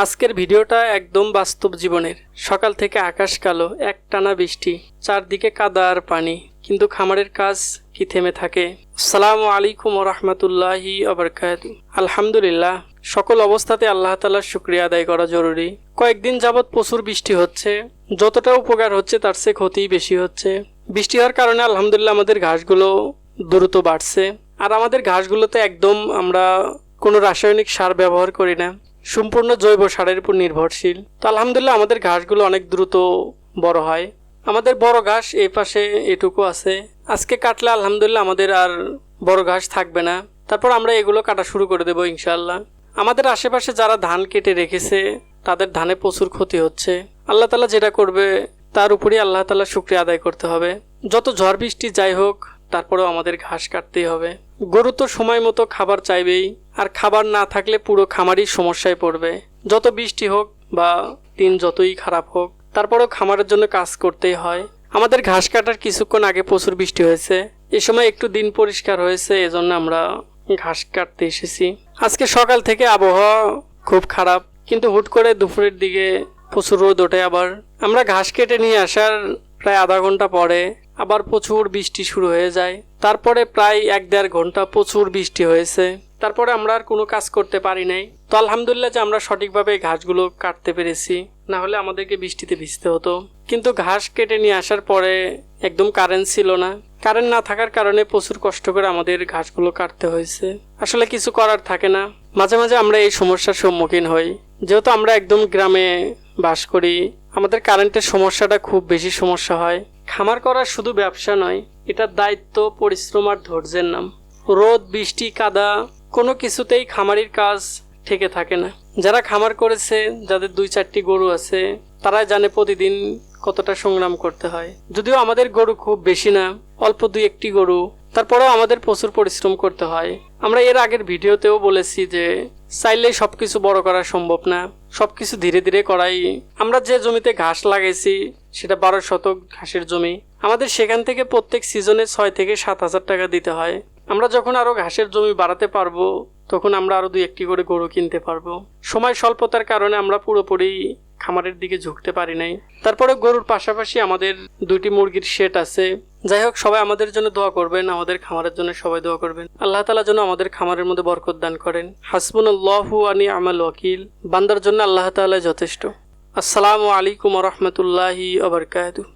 আজকের ভিডিওটা একদম বাস্তব জীবনের। সকাল থেকে আকাশ কালো, একটানা বৃষ্টি, চারদিকে কাদা আর পানি, কিন্তু খামারের কাজ কি থেমে থাকে? আসসালামু আলাইকুম ওয়া রাহমাতুল্লাহি ওয়া বারাকাতুহু। আলহামদুলিল্লাহ, সকল অবস্থাতে আল্লাহ তাআলার শুকরিয়া আদায় করা জরুরি। কয়েকদিন যাবৎ প্রচুর বৃষ্টি হচ্ছে, যতটা উপকার হচ্ছে তার চেয়ে ক্ষতিই বেশি হচ্ছে। বৃষ্টি হওয়ার কারণে আলহামদুলিল্লাহ আমাদের ঘাসগুলো দ্রুত বাড়ছে, আর আমাদের ঘাসগুলোতে একদম আমরা কোনো রাসায়নিক সার ব্যবহার করি না, সম্পূর্ণ জৈব সারের উপর নির্ভরশীল। তো আলহামদুলিল্লাহ আমাদের ঘাসগুলো অনেক দ্রুত বড় হয়। আমাদের বড় ঘাস এই পাশে এটুকু আছে, আজকে কাটলে আলহামদুলিল্লাহ আমাদের আর বড় ঘাস থাকবে না। তারপর আমরা এগুলো কাটা শুরু করে দেবো ইনশাআল্লাহ। আমাদের আশেপাশে যারা ধান কেটে রেখেছে তাদের ধানে প্রচুর ক্ষতি হচ্ছে। আল্লাহ তাআলা যেটা করবে তার উপরই আল্লাহ তাআলা শুকরিয়া আদায় করতে হবে। যত ঝড় বৃষ্টি যাই হোক, তারপরেও আমাদের ঘাস কাটতেই হবে। গরু তো সময় মতো খাবার চাইবেই, আর খাবার না থাকলে পুরো খামারই সমস্যায় পড়বে। যত বৃষ্টি হোক বা দিন যতই খারাপ হোক, তারপরেও খামারের জন্য কাজ করতেই হয়। আমাদের ঘাস কাটার কিছুক্ষণ আগে প্রচুর বৃষ্টি হয়েছে, এ সময় একটু দিন পরিষ্কার হয়েছে, এজন্য আমরা ঘাস কাটতে এসেছি। আজকে সকাল থেকে আবহাওয়া খুব খারাপ, কিন্তু হুট করে দুপুরের দিকে প্রচুর রোদ ওঠে। আবার আমরা ঘাস কেটে নিয়ে আসার প্রায় আধা ঘন্টা পরে আবার প্রচুর বৃষ্টি শুরু হয়ে যায়। তারপরে প্রায় 1-1.5 ঘন্টা প্রচুর বৃষ্টি হয়েছে, তারপরে আমরা আর কোনো কাজ করতে পারি নাই। তো আলহামদুলিল্লাহ যে আমরা সঠিকভাবে ঘাসগুলো কাটতে পেরেছি, না হলে আমাদেরকে বৃষ্টিতে ভিজতে হতো। কিন্তু ঘাস কেটে নিয়ে আসার পরে একদম কারেন্ট ছিল না। কারেন্ট না থাকার কারণে প্রচুর কষ্ট করে আমাদের ঘাসগুলো কাটতে হয়েছে। আসলে কিছু করার থাকে না, মাঝে মাঝে আমরা এই সমস্যার সম্মুখীন হই। যেহেতু আমরা একদম গ্রামে বাস করি, আমাদের কারেন্টের সমস্যাটা খুব বেশি সমস্যা হয়। খামার করা শুধু ব্যবসা নয়, এটা দায়িত্ব, পরিশ্রম আর ধৈর্যের নাম। রোদ, বৃষ্টি, কাদা কোনো কিছুতেই খামারির কাজ ঠেকে থাকে না। যারা খামার করেছে, যাদের 2-4টি গরু আছে, তারাই জানে প্রতিদিন কতটা সংগ্রাম করতে হয়। যদিও আমাদের গরু খুব বেশি না, অল্প 2-1টি গরু, তারপরেও আমাদের প্রচুর পরিশ্রম করতে হয়। আমরা এর আগের ভিডিওতেও বলেছি যে চাইলেই সবকিছু বড় করা সম্ভব না, সবকিছু ধীরে ধীরে করাই। আমরা যে জমিতে ঘাস লাগাইছি সেটা 12 শতক ঘাসের জমি। আমাদের সেখান থেকে প্রত্যেক সিজনে 6 থেকে 7 হাজার টাকা দিতে হয়। আমরা যখন আরো ঘাসের জমি বাড়াতে পারবো, তখন আমরা আরো 2-1টি করে গরু কিনতে পারবো। সময় স্বল্পতার কারণে আমরা পুরোপুরি খামারের দিকে ঝুঁকতে পারি নাই। তারপরে গরুর পাশাপাশি আমাদের 2টি মুরগির শেড আছে। যাই হোক, সবাই আমাদের জন্য দোয়া করবেন, আমাদের খামারের জন্য সবাই দোয়া করবেন। আল্লাহ তাআলা যেন আমাদের খামারের মধ্যে বরকত দান করেন। হাসবুনাল্লাহু ওয়া নি'মাল ওয়াকিল। বান্দার জন্য আল্লাহ তাআলা যথেষ্ট। আসসালামু আলাইকুম ওয়া রাহমাতুল্লাহি ওয়া বারাকাতুহু।